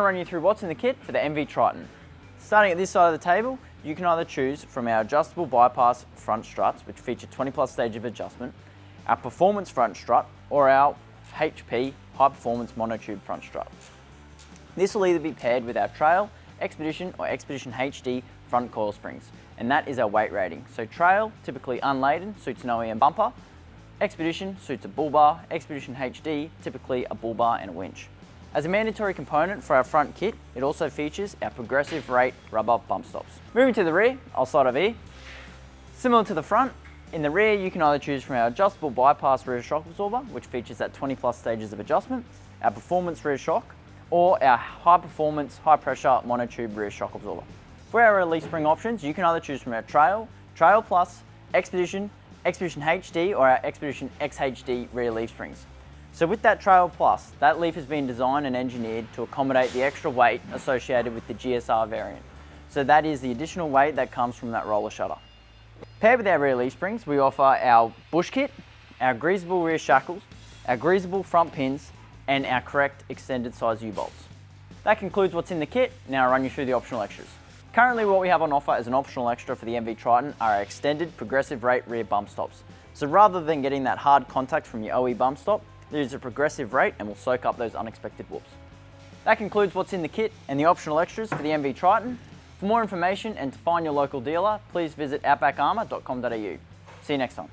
run you through what's in the kit for the MV Triton. Starting at this side of the table, you can either choose from our adjustable bypass front struts, which feature 20+ stage of adjustment, our performance front strut, or our HP high performance monotube front strut. This will either be paired with our Trail, Expedition, or Expedition HD front coil springs, and that is our weight rating. So Trail, typically unladen, suits an OEM bumper. Expedition suits a bull bar. Expedition HD, typically a bull bar and a winch. As a mandatory component for our front kit, it also features our progressive rate rubber bump stops. Moving to the rear, I'll start over here. Similar to the front, in the rear you can either choose from our adjustable bypass rear shock absorber, which features that 20+ stages of adjustment, our performance rear shock, or our high performance, high pressure monotube rear shock absorber. For our release spring options, you can either choose from our Trail, Trail Plus, Expedition, Expedition HD, or our Expedition XHD rear leaf springs. So with that Trail Plus, that leaf has been designed and engineered to accommodate the extra weight associated with the GSR variant. So that is the additional weight that comes from that roller shutter. Paired with our rear leaf springs, we offer our bush kit, our greasable rear shackles, our greasable front pins, and our correct extended size U-bolts. That concludes what's in the kit. Now I'll run you through the optional extras. Currently what we have on offer as an optional extra for the MV Triton are our extended progressive rate rear bump stops. So rather than getting that hard contact from your OE bump stop, there is a progressive rate and will soak up those unexpected whoops. That concludes what's in the kit and the optional extras for the MV Triton. For more information and to find your local dealer, please visit outbackarmour.com.au. See you next time.